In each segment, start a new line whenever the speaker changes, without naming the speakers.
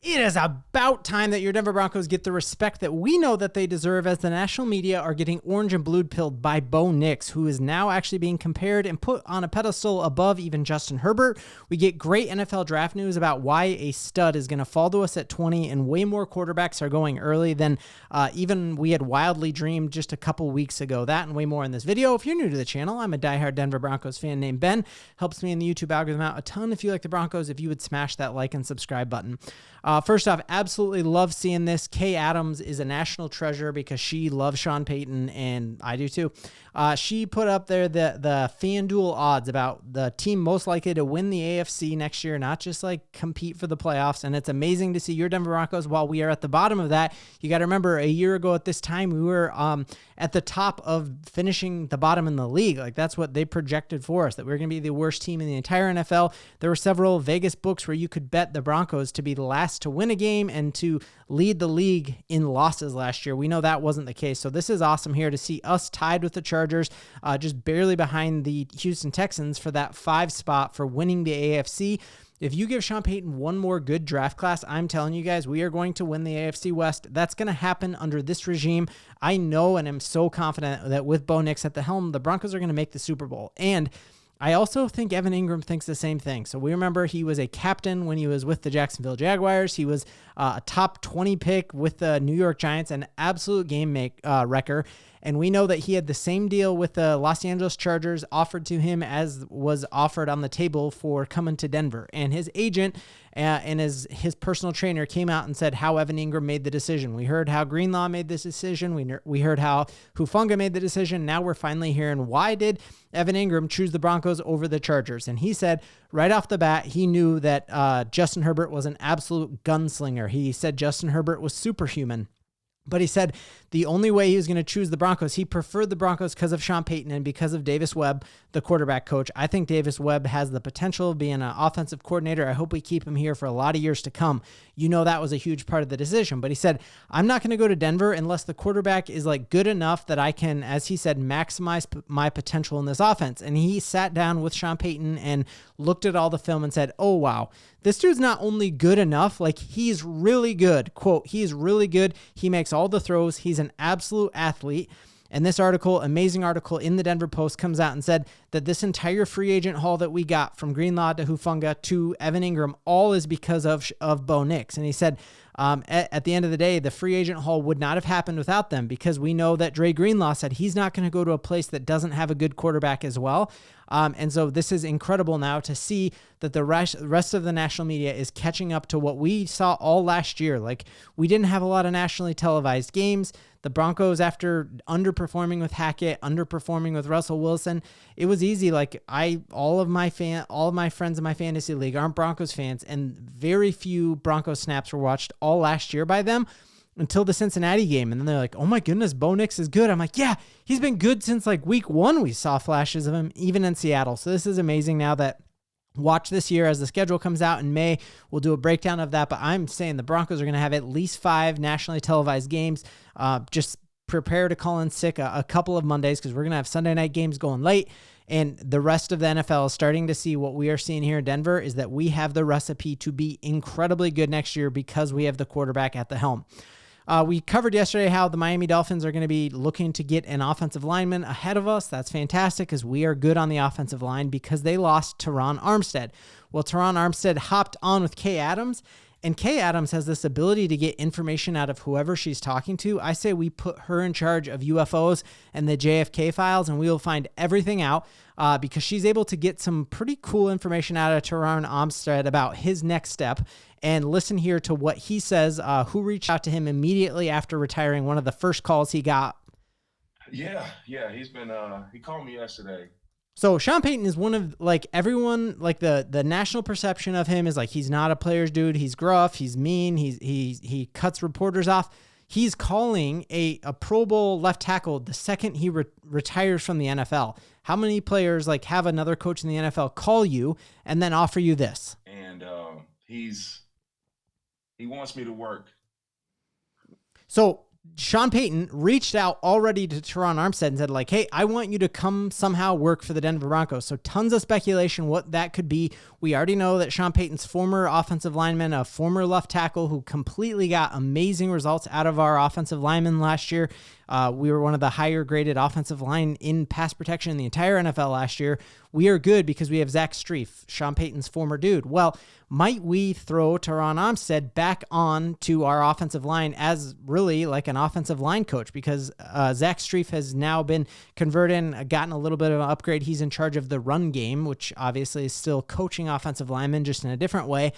It is about time that your Denver Broncos get the respect that we know that they deserve, as the national media are getting orange and blue pilled by Bo Nix, who is now actually being compared and put on a pedestal above even Justin Herbert. We get great NFL draft news about why a stud is going to fall to us at 20, and way more quarterbacks are going early than even we had wildly dreamed just a couple weeks ago. That and way more in this video. If you're new to the channel, I'm a diehard Denver Broncos fan named Ben. Helps me in the YouTube algorithm out a ton if you like the Broncos, if you would smash that like and subscribe button. First off, absolutely love seeing this. Kay Adams is a national treasure because she loves Sean Payton, and I do too. She put up there the FanDuel odds about the team most likely to win the AFC next year, not just like compete for the playoffs. And it's amazing to see your Denver Broncos while we are at the bottom of that. You got to remember, a year ago at this time, we were at the top of finishing the bottom in the league. Like, that's what they projected for us, that we were going to be the worst team in the entire NFL. There were several Vegas books where you could bet the Broncos to be the last to win a game and to lead the league in losses last year. We know that wasn't the case. So this is awesome here to see us tied with the Chargers, just barely behind the Houston Texans for that 5 spot for winning the AFC. If you give Sean Payton one more good draft class, I'm telling you guys, we are going to win the AFC West. That's going to happen under this regime. I know, and I'm so confident that with Bo Nix at the helm, the Broncos are going to make the Super Bowl. And I also think Evan Engram thinks the same thing. So we remember he was a captain when he was with the Jacksonville Jaguars. He was a top 20 pick with the New York Giants, an absolute game wrecker. And we know that he had the same deal with the Los Angeles Chargers offered to him as was offered on the table for coming to Denver. And his agent and his personal trainer came out and said how Evan Engram made the decision. We heard how Greenlaw made this decision. We heard how Hufanga made the decision. Now we're finally hearing why did Evan Engram choose the Broncos over the Chargers. And he said right off the bat, he knew that Justin Herbert was an absolute gunslinger. He said Justin Herbert was superhuman. But he said the only way he was going to choose the Broncos, he preferred the Broncos because of Sean Payton and because of Davis Webb, the quarterback coach. I think Davis Webb has the potential of being an offensive coordinator. I hope we keep him here for a lot of years to come. You know, that was a huge part of the decision. But he said, I'm not going to go to Denver unless the quarterback is like good enough that I can, as he said, maximize my potential in this offense. And he sat down with Sean Payton and looked at all the film and said, oh, wow, this dude's not only good enough, like he's really good. Quote, he's really good. He makes all the throws. He's an absolute athlete. And this article, amazing article in the Denver Post, comes out and said that this entire free agent haul that we got from Greenlaw to Hufanga to Evan Engram, all is because of Bo Nix. And he said at the end of the day, the free agent haul would not have happened without them, because we know that Dre Greenlaw said he's not going to go to a place that doesn't have a good quarterback as well. And so this is incredible now to see that the rest of the national media is catching up to what we saw all last year. Like, we didn't have a lot of nationally televised games. The Broncos, after underperforming with Hackett, underperforming with Russell Wilson, it was easy. Like, all of my friends in my fantasy league aren't Broncos fans, and very few Broncos snaps were watched all last year by them until the Cincinnati game. And then they're like, oh my goodness, Bo Nix is good. I'm like, yeah, he's been good since like week 1. We saw flashes of him even in Seattle. So this is amazing now that watch this year as the schedule comes out in May. We'll do a breakdown of that, but I'm saying the Broncos are going to have at least 5 nationally televised games. Just prepare to call in sick a couple of Mondays, because we're going to have Sunday night games going late. And the rest of the NFL is starting to see what we are seeing here in Denver, is that we have the recipe to be incredibly good next year because we have the quarterback at the helm. We covered yesterday how the Miami Dolphins are going to be looking to get an offensive lineman ahead of us. That's fantastic, because we are good on the offensive line because they lost Teron Armstead. Well, Teron Armstead hopped on with Kay Adams, and Kay Adams has this ability to get information out of whoever she's talking to. I say we put her in charge of UFOs and the JFK files, and we will find everything out because she's able to get some pretty cool information out of Teron Armstead about his next step. And listen here to what he says, who reached out to him immediately after retiring, one of the first calls he got.
Yeah, he's been, he called me yesterday.
So Sean Payton is one of, like, everyone, like the national perception of him is like, he's not a player's dude. He's gruff. He's mean. He cuts reporters off. He's calling a Pro Bowl left tackle the second he retires from the NFL. How many players like have another coach in the NFL call you and then offer you this?
And he wants me to work.
So Sean Payton reached out already to Teron Armstead and said, like, hey, I want you to come somehow work for the Denver Broncos. So tons of speculation what that could be. We already know that Sean Payton's former offensive lineman, a former left tackle who completely got amazing results out of our offensive linemen last year. We were one of the higher graded offensive line in pass protection in the entire NFL last year. We are good because we have Zach Strief, Sean Payton's former dude. Well, might we throw Teron Armstead back on to our offensive line as really like an offensive line coach? Because Zach Strief has now been converted, gotten a little bit of an upgrade. He's in charge of the run game, which obviously is still coaching offensive linemen just in a different way.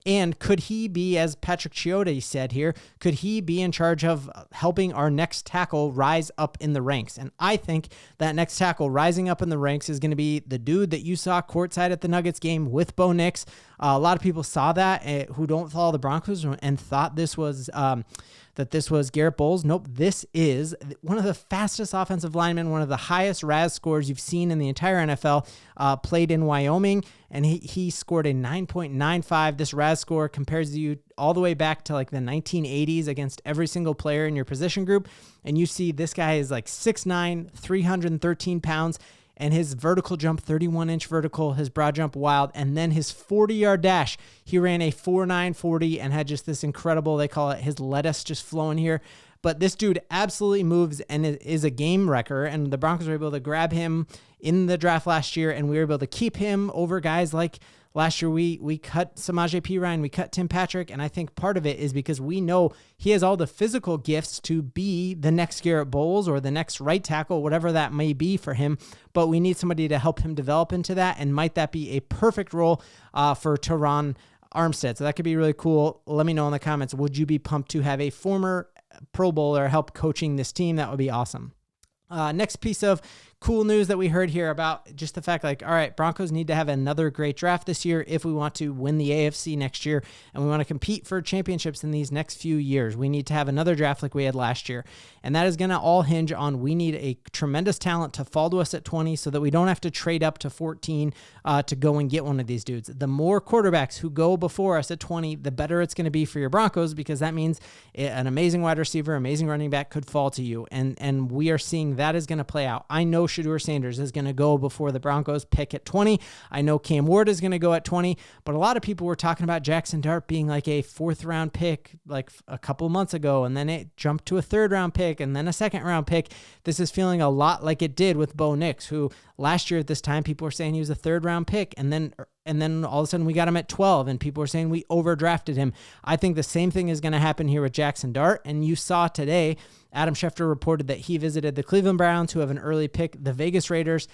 And could he be, as Patrick Chioda said here, could he be in charge of helping our next tackle rise up in the ranks? And I think that next tackle rising up in the ranks is going to be the dude that you saw courtside at the Nuggets game with Bo Nix. A lot of people saw that who don't follow the Broncos and thought this was that this was Garrett Bowles. Nope, this is one of the fastest offensive linemen, one of the highest RAS scores you've seen in the entire NFL, played in Wyoming, and he scored a 9.95. This RAS score compares you all the way back to like the 1980s against every single player in your position group, and you see this guy is like 6'9", 313 pounds, and his vertical jump, 31-inch vertical, his broad jump wild, and then his 40-yard dash, he ran a 4.9 40 and had just this incredible, they call it his lettuce just flowing here. But this dude absolutely moves and is a game wrecker, and the Broncos were able to grab him in the draft last year, and we were able to keep him over guys like last year we cut Samaje Perine, we cut Tim Patrick, and I think part of it is because we know he has all the physical gifts to be the next Garrett Bowles or the next right tackle, whatever that may be for him, but we need somebody to help him develop into that, and might that be a perfect role for Teron Armstead? So that could be really cool. Let me know in the comments. Would you be pumped to have a former Pro Bowler help coaching this team? That would be awesome. Next piece of cool news that we heard here about just the fact, like, all right, Broncos need to have another great draft this year if we want to win the AFC next year and we want to compete for championships in these next few years. We need to have another draft like we had last year. And that is going to all hinge on we need a tremendous talent to fall to us at 20 so that we don't have to trade up to 14 to go and get one of these dudes. The more quarterbacks who go before us at 20, the better it's going to be for your Broncos, because that means an amazing wide receiver, amazing running back could fall to you. And we are seeing that is going to play out. I know Shedeur Sanders is going to go before the Broncos pick at 20. I know Cam Ward is going to go at 20, but a lot of people were talking about Jackson Dart being like a 4th round pick like a couple months ago, and then it jumped to a 3rd round pick and then a 2nd round pick. This is feeling a lot like it did with Bo Nix, who last year at this time people were saying he was a 3rd round pick, and then all of a sudden we got him at 12 and people were saying we overdrafted him. I think the same thing is going to happen here with Jackson Dart, and you saw today Adam Schefter reported that he visited the Cleveland Browns, who have an early pick, the Vegas Raiders.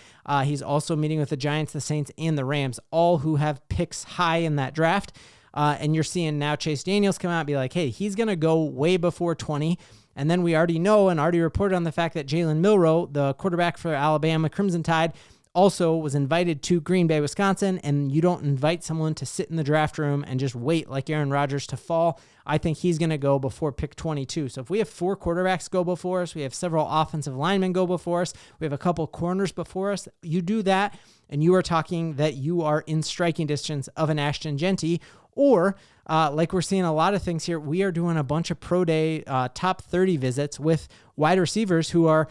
He's also meeting with the Giants, the Saints, and the Rams, all who have picks high in that draft. And you're seeing now Chase Daniels come out and be like, hey, he's going to go way before 20. And then we already know and already reported on the fact that Jalen Milroe, the quarterback for Alabama Crimson Tide, also was invited to Green Bay, Wisconsin, and you don't invite someone to sit in the draft room and just wait like Aaron Rodgers to fall. I think he's going to go before pick 22. So if we have 4 quarterbacks go before us, we have several offensive linemen go before us, we have a couple corners before us, you do that, and you are talking that you are in striking distance of an Ashton Genty, or like we're seeing a lot of things here, we are doing a bunch of pro day top 30 visits with wide receivers who are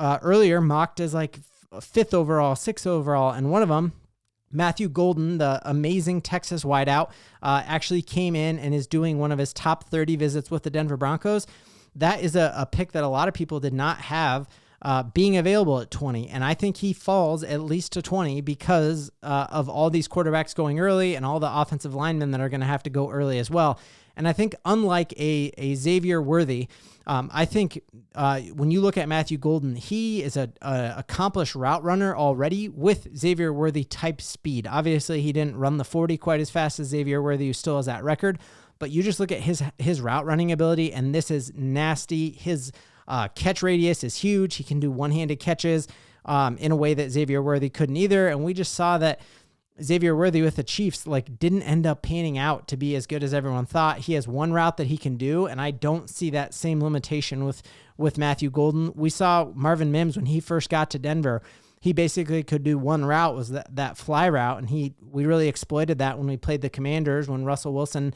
earlier mocked as like 5th overall, 6th overall, and one of them, Matthew Golden, the amazing Texas wideout, actually came in and is doing one of his top 30 visits with the Denver Broncos. That is a pick that a lot of people did not have being available at 20, and I think he falls at least to 20 because of all these quarterbacks going early and all the offensive linemen that are going to have to go early as well. And I think unlike a Xavier Worthy, I think when you look at Matthew Golden, he is a accomplished route runner already with Xavier Worthy type speed. Obviously, he didn't run the 40 quite as fast as Xavier Worthy, who still has that record. But you just look at his route running ability, and this is nasty. His catch radius is huge. He can do one-handed catches in a way that Xavier Worthy couldn't either. And we just saw that Xavier Worthy with the Chiefs didn't end up panning out to be as good as everyone thought. He has one route that he can do, and I don't see that same limitation with Matthew Golden. We saw Marvin Mims when he first got to Denver. he basically could do one route, was that fly route. And we really exploited that when we played the Commanders, when Russell Wilson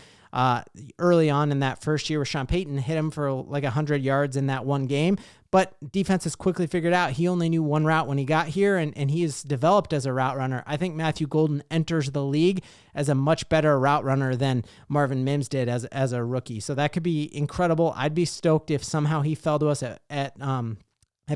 early on in that first year with Sean Payton hit him for like 100 yards in that one game. But defenses quickly figured out he only knew one route when he got here, and he is developed as a route runner. I think Matthew Golden enters the league as a much better route runner than Marvin Mims did as a rookie. So that could be incredible. I'd be stoked if somehow he fell to us at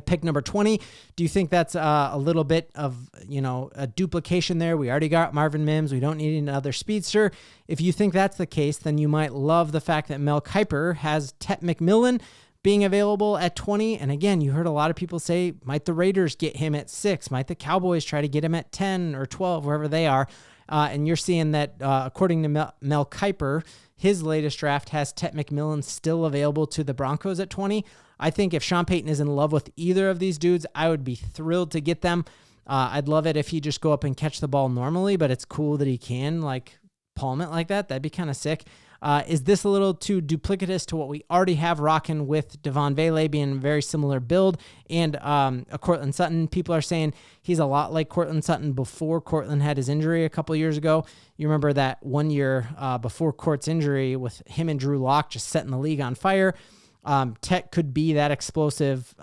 pick number 20. Do you think that's a little bit of, a duplication there? We already got Marvin Mims. We don't need another speedster. If you think that's the case, then you might love the fact that Mel Kiper has Tet McMillan being available at 20. And again, you heard a lot of people say, might the Raiders get him at 6? Might the Cowboys try to get him at 10 or 12, wherever they are? And you're seeing that according to Mel Kiper, his latest draft has Tet McMillan still available to the Broncos at 20. I think if Sean Payton is in love with either of these dudes, I would be thrilled to get them. I'd love it if he just go up and catch the ball normally, but it's cool that he can palm it like that. That'd be kind of sick. Is this a little too duplicitous to what we already have rocking with Devon Vele being a very similar build and a Cortland Sutton? People are saying he's a lot like Cortland Sutton before Cortland had his injury a couple years ago. You remember that 1 year before Cort's injury with him and Drew Lock just setting the league on fire. Tet could be that explosive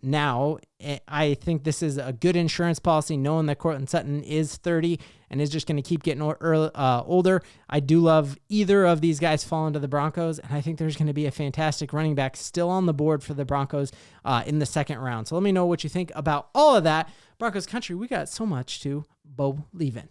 now. I think this is a good insurance policy, knowing that Cortland Sutton is 30 and is just going to keep getting older. I do love either of these guys falling to the Broncos, and I think there's going to be a fantastic running back still on the board for the Broncos in the second round. So let me know what you think about all of that. Broncos country, we got so much to believe in.